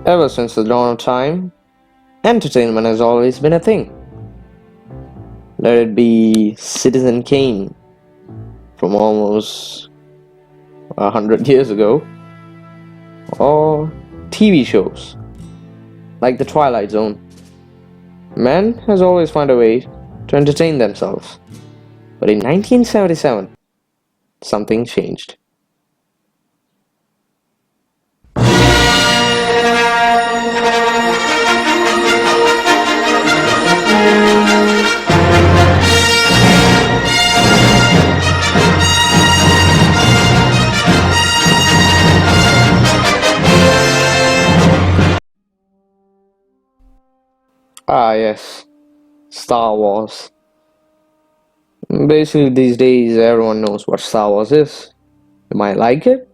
Ever since the dawn of time, entertainment has always been a thing. Let it be Citizen Kane from almost 100 years ago, or TV shows like The Twilight Zone. Man has always found a way to entertain themselves. But in 1977, something changed. Ah, yes, Star Wars. Basically, these days, everyone knows what Star Wars is. You might like it,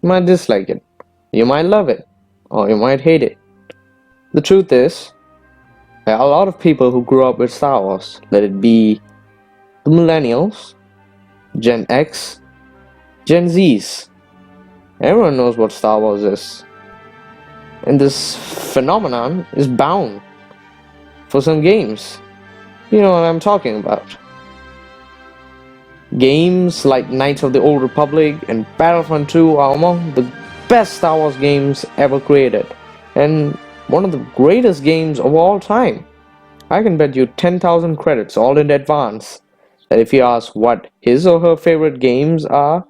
you might dislike it, you might love it, or you might hate it. The truth is, there are a lot of people who grew up with Star Wars, let it be the millennials, Gen X, Gen Zs. Everyone knows what Star Wars is. And this phenomenon is bound for some games. You know what I'm talking about. Games like Knights of the Old Republic and Battlefront 2 are among the best Star Wars games ever created, and one of the greatest games of all time. I can bet you 10,000 credits all in advance that if you ask what his or her favorite games are,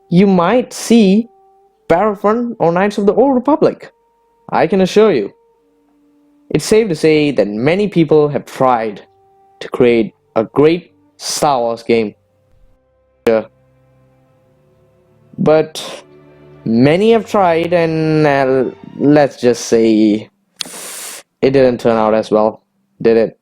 you might see Battlefront or Knights of the Old Republic. I can assure you. It's safe to say that many people have tried to create a great Star Wars game. But many have tried, and let's just say it didn't turn out as well, did it?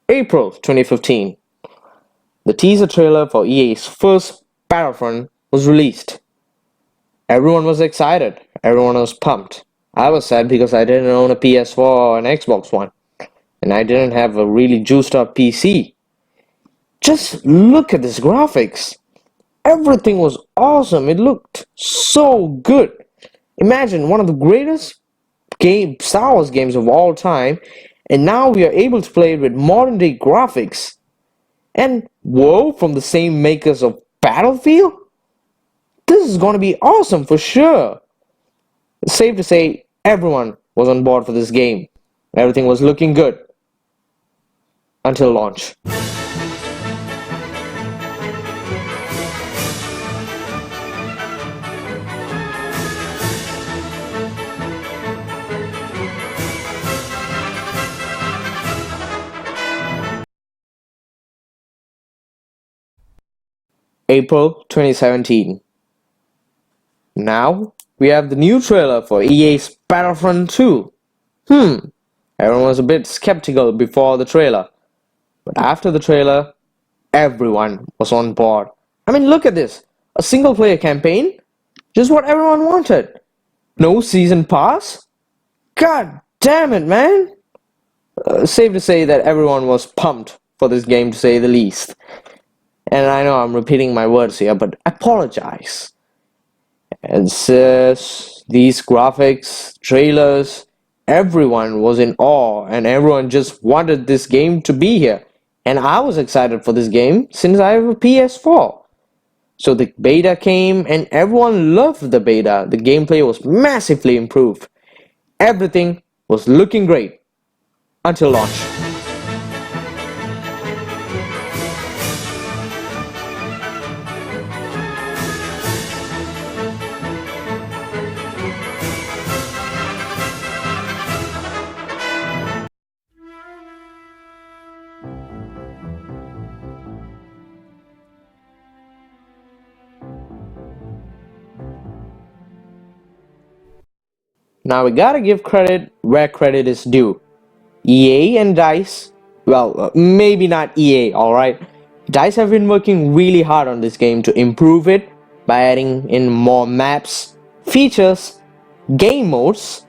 April 2015, the teaser trailer for EA's first Battlefront was released. Everyone was excited, everyone was pumped. I was sad because I didn't own a PS4 or an Xbox One, and I didn't have a really juiced up PC. Just look at this graphics. Everything was awesome. It looked so good. Imagine one of the greatest Star Wars games of all time, and now we are able to play it with modern day graphics. And whoa, from the same makers of Battlefield? This is gonna be awesome for sure. It's safe to say everyone was on board for this game. Everything was looking good until launch. April 2017. Now we have the new trailer for EA's Battlefront 2. Everyone was a bit skeptical before the trailer, but after the trailer, everyone was on board. I mean, look at this. A single player campaign? Just what everyone wanted. No season pass? God damn it, man! Safe to say that everyone was pumped for this game, to say the least. And I know I'm repeating my words here, but apologize. And these graphics, trailers, everyone was in awe, and everyone just wanted this game to be here. And I was excited for this game since I have a PS4. So the beta came, and everyone loved the beta. The gameplay was massively improved. Everything was looking great until launch. Now we gotta give credit where credit is due. EA and DICE, well, maybe not EA, alright? DICE have been working really hard on this game to improve it by adding in more maps, features, game modes,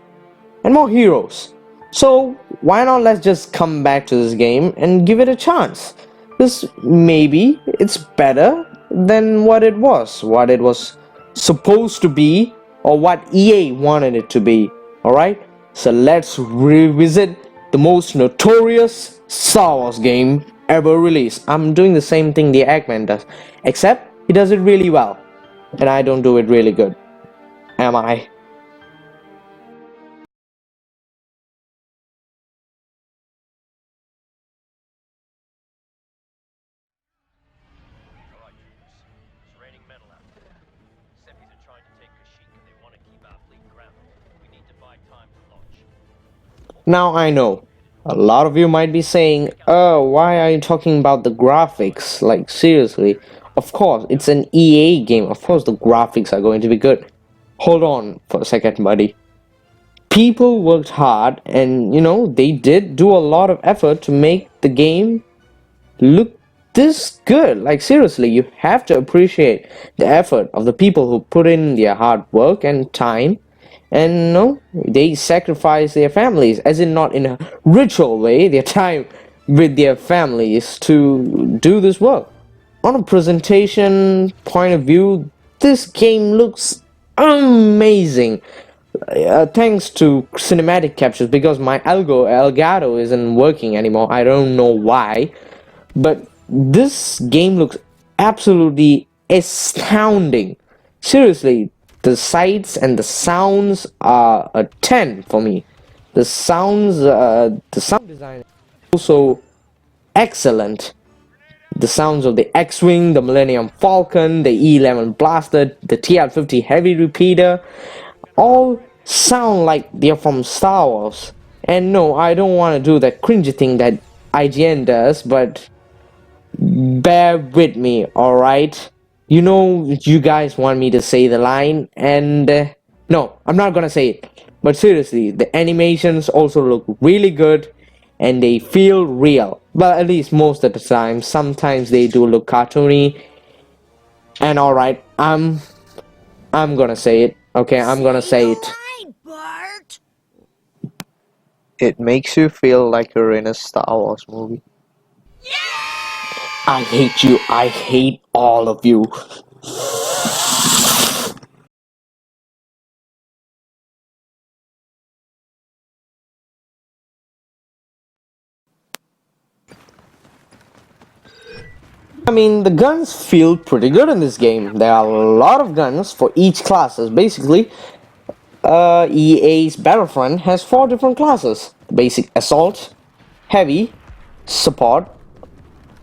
and more heroes. So why not let's just come back to this game and give it a chance? This maybe it's better than what it was supposed to be, or what EA wanted it to be. Alright? So let's revisit the most notorious Star Wars game ever released. I'm doing the same thing the Eggman does, except he does it really well, and I don't do it really good. Am I? Alright, troops. It's raining metal out there. Seppies are trying to take Kashyyyk and they want to keep our fleet grounded. We need to buy time to launch. Now I know. A lot of you might be saying, oh, why are you talking about the graphics? Like, seriously. Of course, it's an EA game. Of course, the graphics are going to be good. Hold on for a second, buddy. People worked hard and, they did do a lot of effort to make the game look this good. Like, seriously, you have to appreciate the effort of the people who put in their hard work and time, and no, they sacrifice their families, as in not in a ritual way, their time with their families to do this work. On a presentation point of view, this game looks amazing. Thanks to cinematic captures, because my Elgato isn't working anymore. I don't know why, but this game looks absolutely astounding. Seriously, the sights and the sounds are a 10 for me. The sound design is also excellent. The sounds of the X-Wing, the Millennium Falcon, the E11 Blaster, the TR-50 Heavy Repeater, all sound like they're from Star Wars. And no, I don't want to do that cringy thing that IGN does, but bear with me, alright? You know, you guys want me to say the line, and no, I'm not gonna say it. But seriously, the animations also look really good, and they feel real. Well, at least most of the time. Sometimes they do look cartoony. And alright, I'm gonna say it. Okay, I'm gonna say it. Bart. It makes you feel like you're in a Star Wars movie. I hate you. I hate all of you. I mean, the guns feel pretty good in this game. There are a lot of guns for each classes. Basically, EA's Battlefront has 4 different classes. Basic Assault, Heavy, Support,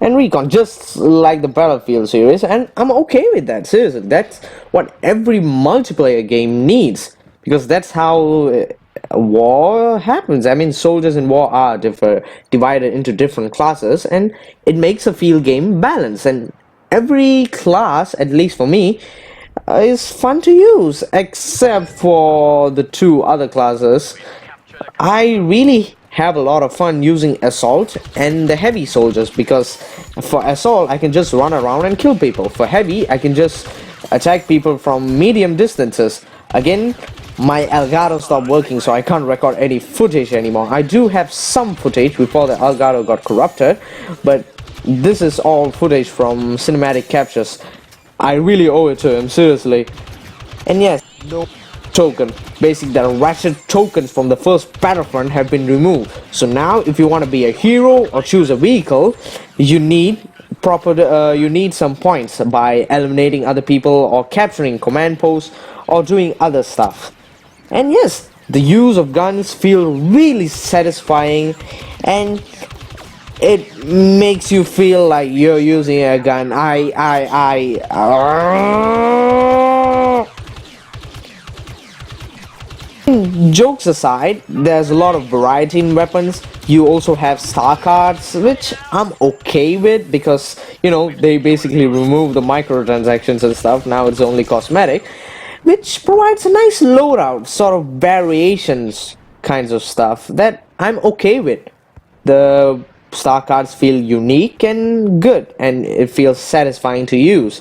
and Recon, just like the Battlefield series, and I'm okay with that. Seriously, that's what every multiplayer game needs, because that's how war happens. I mean, soldiers in war are divided into different classes, and it makes a field game balance, and every class, at least for me, is fun to use, except for the 2 other classes. I really have a lot of fun using Assault and the Heavy soldiers, because for Assault I can just run around and kill people. For Heavy I can just attack people from medium distances. Again, my Elgato stopped working, so I can't record any footage anymore. I do have some footage before the Elgato got corrupted, but this is all footage from cinematic captures. I really owe it to him, seriously. And yes, no token. Basically, the ratchet tokens from the first Battlefront have been removed. So now, if you want to be a hero or choose a vehicle, you need some points by eliminating other people or capturing command posts or doing other stuff. And yes, the use of guns feel really satisfying, and it makes you feel like you're using a gun. Jokes aside, there's a lot of variety in weapons. You also have star cards, which I'm okay with, because they basically remove the microtransactions and stuff. Now it's only cosmetic. which provides a nice loadout, sort of variations kinds of stuff that I'm okay with. The star cards feel unique and good, and it feels satisfying to use.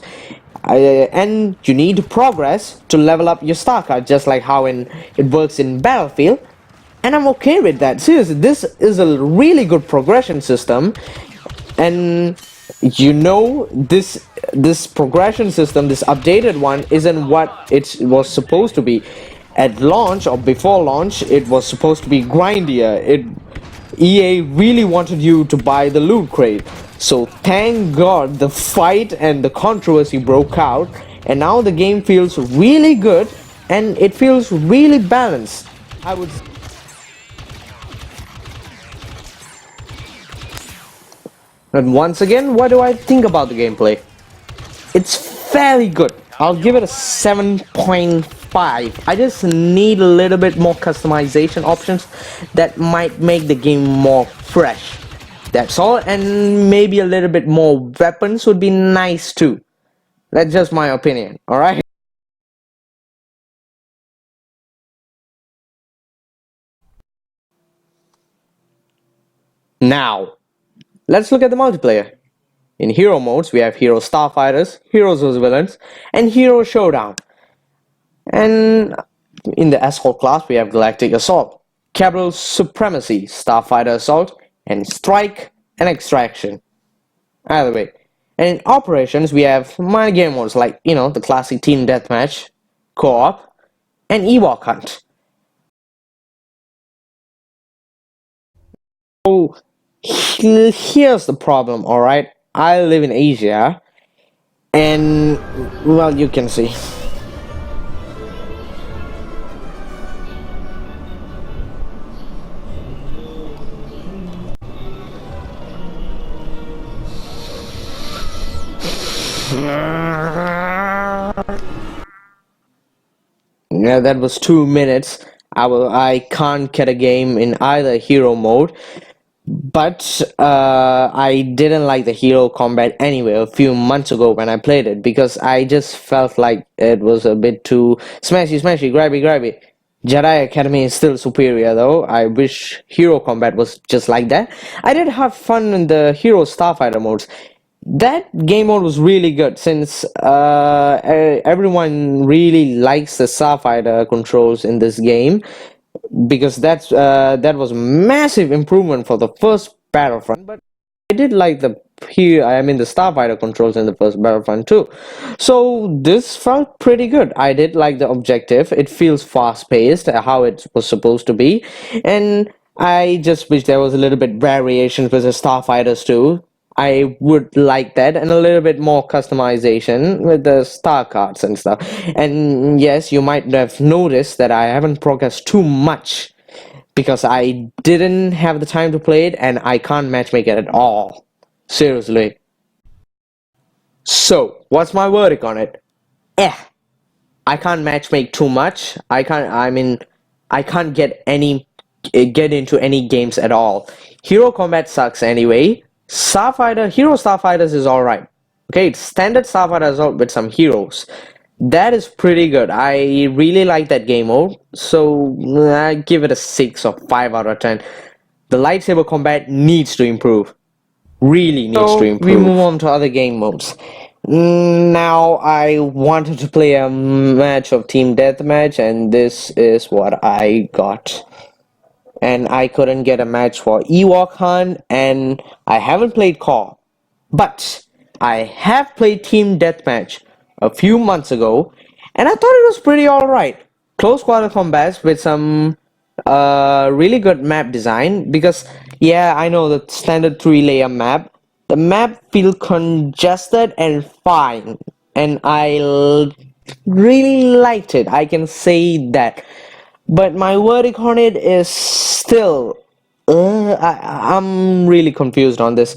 And you need to progress to level up your star card, just like how it works in Battlefield. And I'm okay with that. Seriously, this is a really good progression system, and this progression system, this updated one, isn't what it was supposed to be. At launch or before launch, it was supposed to be grindier. EA really wanted you to buy the loot crate. So thank God the fight and the controversy broke out, and now the game feels really good and it feels really balanced. I would. And once again, what do I think about the gameplay? It's fairly good. I'll give it a 7.5. I just need a little bit more customization options that might make the game more fresh. That's all, and maybe a little bit more weapons would be nice too. That's just my opinion, alright? Now, let's look at the multiplayer. In hero modes, we have Hero Starfighters, Heroes vs Villains, and Hero Showdown. And in the Assault class, we have Galactic Assault, Capital Supremacy, Starfighter Assault, and Strike and Extraction. Either way. And in Operations, we have minor game modes like, the classic Team Deathmatch, Co-op, and Ewok Hunt. So, here's the problem, alright? I live in Asia, and, well, you can see. Yeah, that was 2 minutes. I can't get a game in either hero mode, but I didn't like the hero combat anyway a few months ago when I played it, because I just felt like it was a bit too smashy, smashy, grabby, grabby. Jedi Academy is still superior though. I wish hero combat was just like that. I did have fun in the hero starfighter modes. That game mode was really good, since everyone really likes the starfighter controls in this game, because that was a massive improvement for the first Battlefront. But I did like the Starfighter controls in the first Battlefront too. So this felt pretty good. I did like the objective. It feels fast paced, how it was supposed to be, and I just wish there was a little bit variation with the Starfighters too. I would like that, and a little bit more customization with the star cards and stuff. And yes, you might have noticed that I haven't progressed too much, because I didn't have the time to play it, and I can't matchmake it at all. Seriously. So, what's my verdict on it? Eh. I can't matchmake too much. I can't get into any games at all. Hero combat sucks anyway. Hero Starfighters is alright. Okay, it's standard Starfighters out with some heroes. That is pretty good. I really like that game mode. So I give it a 6 or 5 out of 10. The lightsaber combat needs to improve. Really needs to improve. We move on to other game modes. Now I wanted to play a match of Team Deathmatch, and this is what I got. And I couldn't get a match for Ewok Hunt, and I haven't played Core. But I have played Team Deathmatch a few months ago, and I thought it was pretty alright. Close quarter combats with some really good map design, because yeah, I know the standard 3-layer map. The map feels congested and fine, and I really liked it. I can say that. But my verdict on it is still, I'm really confused on this.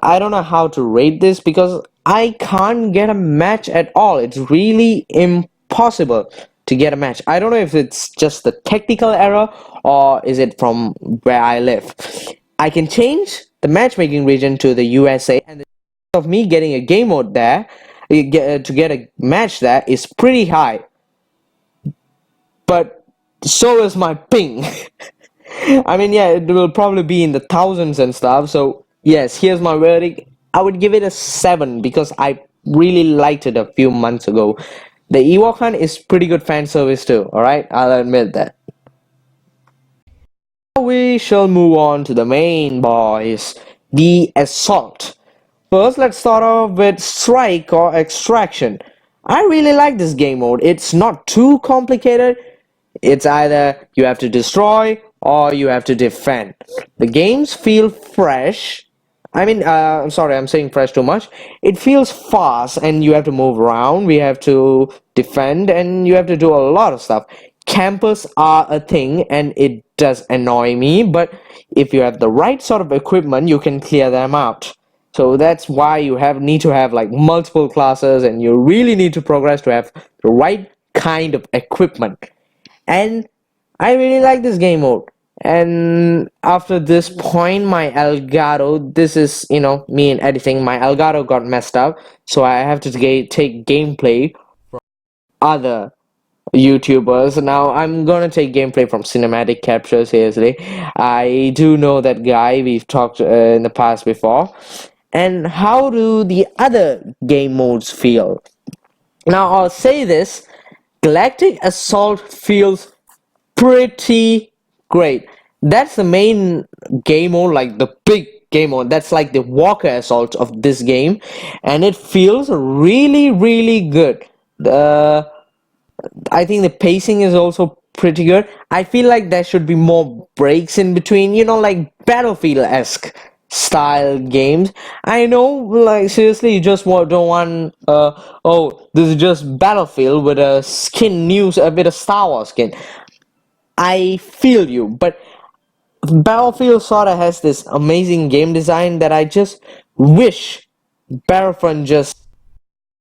I don't know how to rate this, because I can't get a match at all. It's really impossible to get a match. I don't know if it's just the technical error, or is it from where I live. I can change the matchmaking region to the USA, and the chance of me getting a game mode there, to get a match there, is pretty high. but so is my ping. I mean, yeah, it will probably be in the thousands and stuff. So, yes, here's my verdict. I would give it a 7 because I really liked it a few months ago. The Ewok Hunt is pretty good fan service too, alright? I'll admit that. Now we shall move on to the main boys, the Assault. First, let's start off with Strike or Extraction. I really like this game mode. It's not too complicated. It's either you have to destroy or you have to defend. The games feel fresh. I'm sorry, I'm saying fresh too much. It feels fast and you have to move around. We have to defend and you have to do a lot of stuff. Campers are a thing and it does annoy me, but if you have the right sort of equipment, you can clear them out. So that's why you need to have like multiple classes and you really need to progress to have the right kind of equipment. And I really like this game mode. And after this point, my Elgato, this is, me in editing, my Elgato got messed up. So I have to take gameplay from other YouTubers. Now I'm gonna take gameplay from Cinematic Capture, seriously. I do know that guy, we've talked in the past before. And how do the other game modes feel? Now I'll say this, Galactic Assault feels pretty great. That's the main game mode, like the big game mode. That's like the Walker Assault of this game, and it feels really, really good. The I think the pacing is also pretty good. I feel like there should be more breaks in between, like Battlefield-esque style games. I know, like seriously, you just don't want oh, this is just Battlefield with a with a Star Wars skin. I feel you, but Battlefield sorta has this amazing game design that I just wish Battlefront just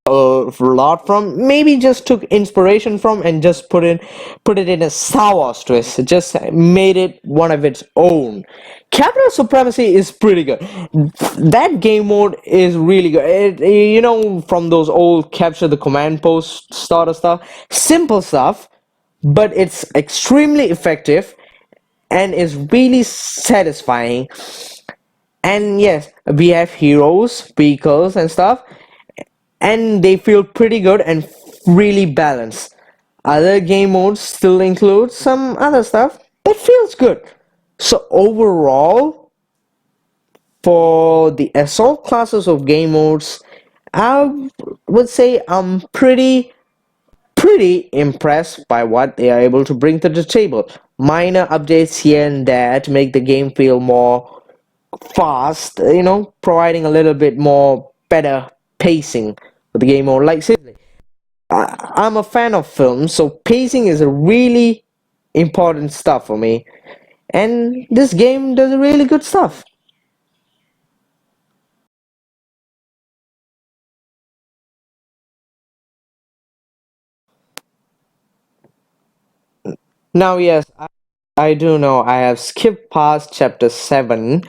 a lot from, maybe just took inspiration from and just put it in a Star Wars twist. It just made it one of its own. Capital Supremacy is pretty good. That game mode is really good. From those old capture the command post sort of stuff, simple stuff, but it's extremely effective and is really satisfying. And yes, we have heroes, vehicles, and stuff, and they feel pretty good and really balanced. Other game modes still include some other stuff that feels good. So overall, for the assault classes of game modes, I would say I'm pretty impressed by what they are able to bring to the table. Minor updates here and there to make the game feel more fast, providing a little bit more better pacing for the game mode. Like seriously, I'm a fan of films, so pacing is a really important stuff for me, and this game does really good stuff. Now, yes, I do know I have skipped past chapter 7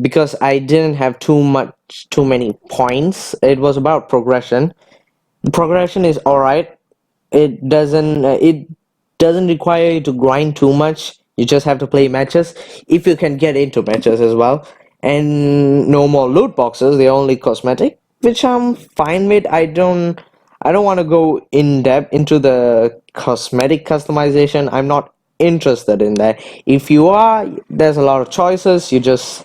because I didn't have too many points. It was about progression. The progression is alright. It doesn't require you to grind too much. You just have to play matches if you can get into matches as well. And no more loot boxes, they're only cosmetic, which I'm fine with. I don't want to go in depth into the cosmetic customization. I'm not interested in that. If you are, there's a lot of choices. You just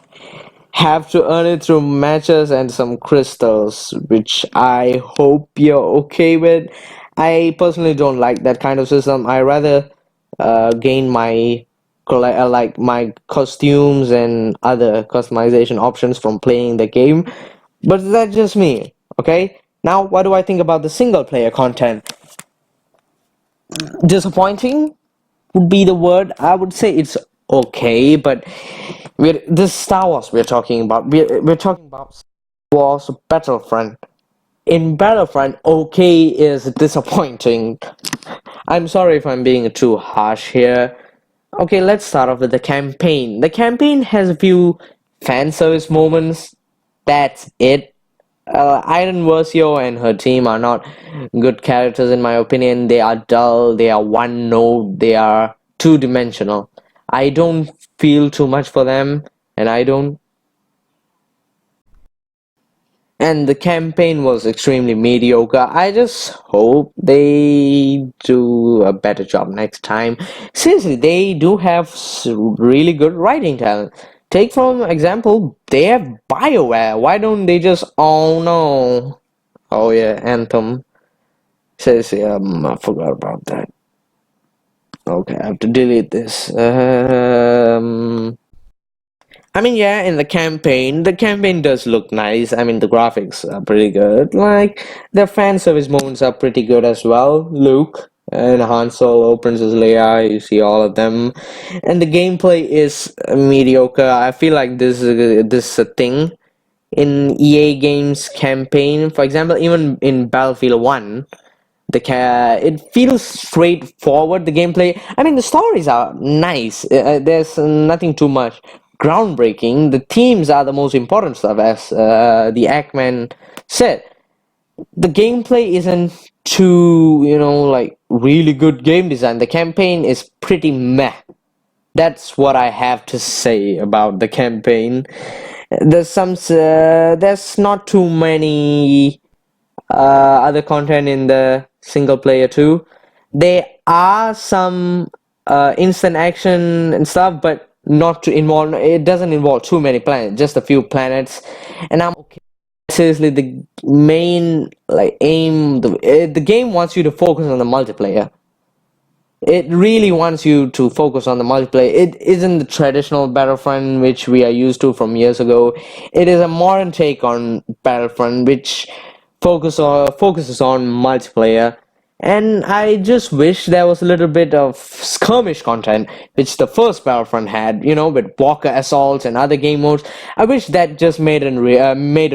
have to earn it through matches and some crystals, which I hope you're okay with. I personally don't like that kind of system. I rather gain like my costumes and other customization options from playing the game. But that's just me, okay? Now, what do I think about the single player content? Disappointing would be the word. I would say it's okay, but this Star Wars we're talking about. We're talking about Star Wars Battlefront. In Battlefront, okay is disappointing. I'm sorry if I'm being too harsh here. Okay, let's start off with the campaign. The campaign has a few fan service moments. That's it. Iron Versio and her team are not good characters in my opinion. They are dull, they are one note, they are two-dimensional. I don't feel too much for them, and I don't. And the campaign was extremely mediocre. I just hope they do a better job next time. Seriously, they do have really good writing talent. Take from example, they have BioWare. Why don't they just? Oh no! Oh yeah, Anthem. Seriously, I forgot about that. Okay, I have to delete this. I mean, yeah, in the campaign does look nice. I mean, the graphics are pretty good. Like, the fan service moments are pretty good as well. Luke and Han Solo, Princess Leia, you see all of them. And the gameplay is mediocre. I feel like this is a thing in EA games campaign. For example, even in Battlefield 1, it feels straightforward, the gameplay. I mean, the stories are nice. There's nothing too much groundbreaking. The themes are the most important stuff, as the Ackman said. The gameplay isn't too, like really good game design. The campaign is pretty meh. That's what I have to say about the campaign. There's not too many other content in the single player too. There are some instant action and stuff, but not to involve. It doesn't involve too many planets, just a few planets, and I'm okay. Seriously, the main aim, the game wants you to focus on the multiplayer. It really wants you to focus on the multiplayer. It isn't the traditional Battlefront which we are used to from years ago. It is a modern take on Battlefront which focuses on multiplayer. And I just wish there was a little bit of skirmish content, which the first Battlefront had, with Walker assaults and other game modes. I wish that just made a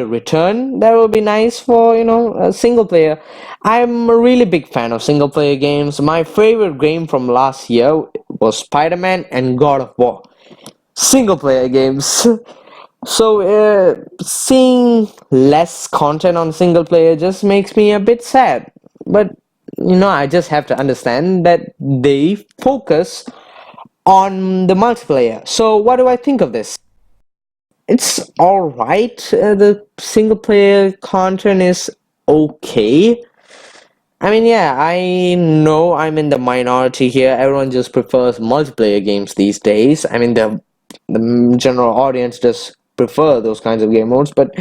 return. That would be nice for a single player. I'm a really big fan of single player games. My favorite game from last year was Spider-Man and God of War. Single player games. So, seeing less content on single player just makes me a bit sad. But, I just have to understand that they focus on the multiplayer. So, what do I think of this? It's alright. The single player content is okay. I mean, yeah, I know I'm in the minority here. Everyone just prefers multiplayer games these days. I mean, the general audience just prefer those kinds of game modes, but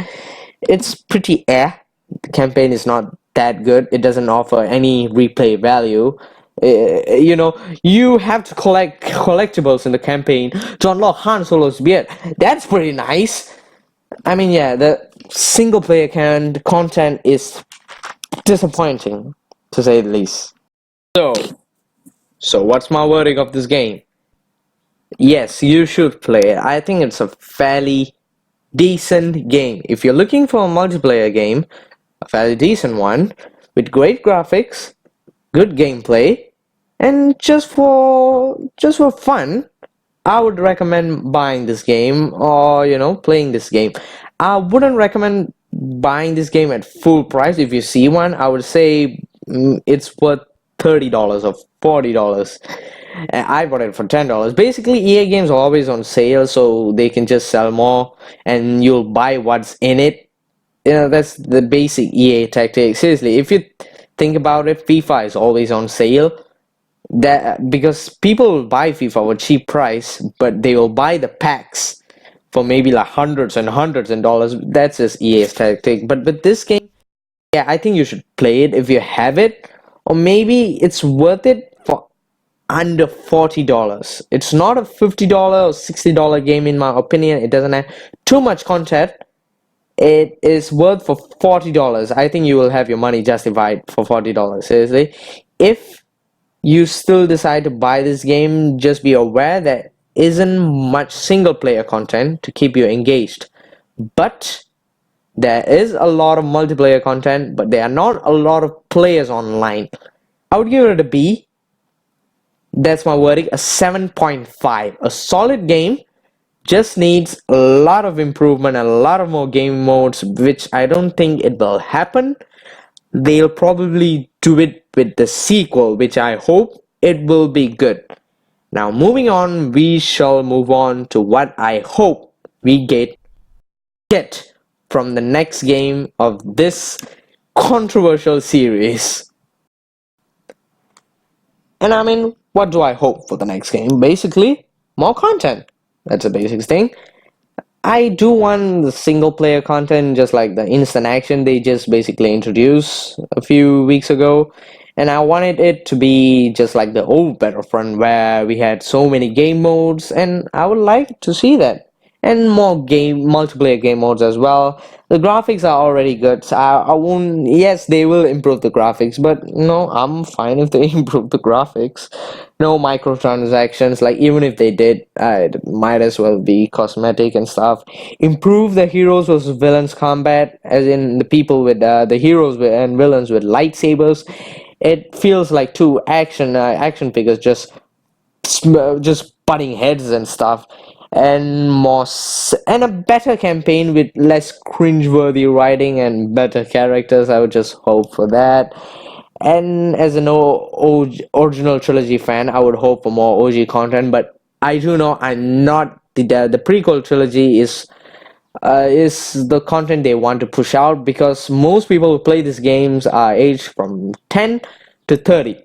it's pretty The campaign is not that good. It doesn't offer any replay value. You have to collect collectibles in the campaign to unlock Han Solo's beard. That's pretty nice. I mean, yeah, the single player content is disappointing, to say the least. So what's my verdict of this game? Yes, you should play it. I think it's a fairly decent game. If you're looking for a multiplayer game, a fairly decent one, with great graphics, good gameplay, and just for fun, I would recommend buying this game or playing this game. I wouldn't recommend buying this game at full price. If you see one, I would say it's worth $30 or $40. I bought it for $10. Basically, EA games are always on sale, so they can just sell more, and you'll buy what's in it. That's the basic EA tactic. Seriously, if you think about it, FIFA is always on sale. That because people buy FIFA for a cheap price, but they will buy the packs for maybe like hundreds and hundreds of dollars. That's just EA's tactic. But with this game, yeah, I think you should play it if you have it, or maybe it's worth it for under $40. It's not a $50 or $60 game in my opinion. It doesn't have too much content. It is worth for $40. I think you will have your money justified for $40. Seriously, if you still decide to buy this game, just be aware that isn't much single player content to keep you engaged, but there is a lot of multiplayer content, but there are not a lot of players online. I would give it a B. That's my verdict, a 7.5. A solid game, just needs a lot of improvement, a lot of more game modes, which I don't think it will happen. They'll probably do it with the sequel, which I hope it will be good. Now, moving on, we shall move on to what I hope we get from the next game of this controversial series. And I mean, what do I hope for the next game? Basically, more content. That's a basic thing. I do want the single player content, just like the instant action they just basically introduced a few weeks ago. And I wanted it to be just like the old Battlefront where we had so many game modes, and I would like to see that. And more game multiplayer game modes as well. The graphics are already good. So I won't. Yes, they will improve the graphics, but no, I'm fine if they improve the graphics. No microtransactions. Like even if they did, it might as well be cosmetic and stuff. Improve the heroes versus villains combat, as in the people with the heroes and villains with lightsabers. It feels like two action figures just butting heads and stuff, and and a better campaign with less cringeworthy writing and better characters. I would just hope for that. And as an original trilogy fan, I would hope for more OG content. But I do know I'm not the prequel trilogy is the content they want to push out, because most people who play these games are aged from 10 to 30.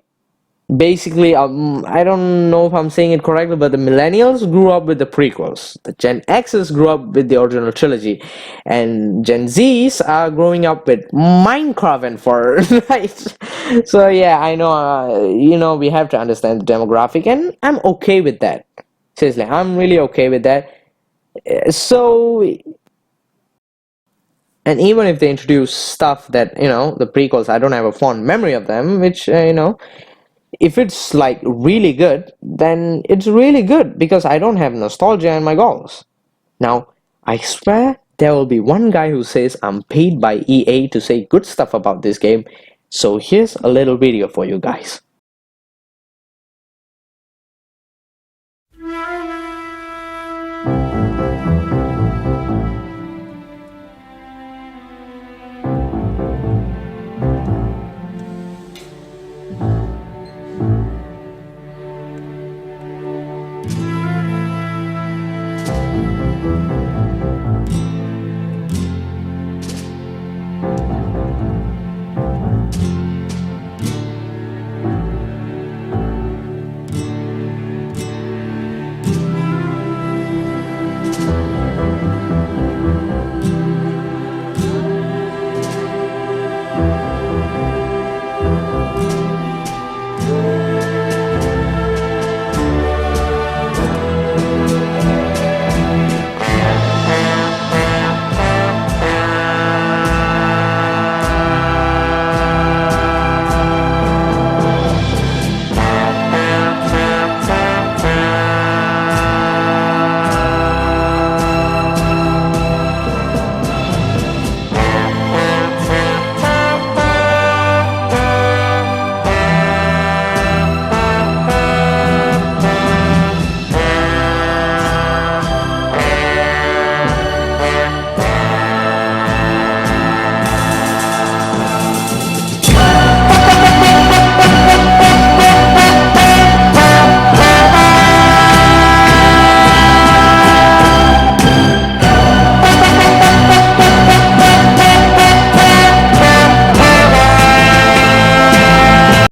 Basically, I don't know if I'm saying it correctly, but the millennials grew up with the prequels. The Gen X's grew up with the original trilogy, and Gen Zs are growing up with Minecraft and Fortnite. So yeah, I know. We have to understand the demographic, and I'm okay with that. Seriously, I'm really okay with that. So, and even if they introduce stuff that the prequels, I don't have a fond memory of them, which if it's like really good, then it's really good because I don't have nostalgia in my goals. Now, I swear there will be one guy who says I'm paid by EA to say good stuff about this game. So here's a little video for you guys.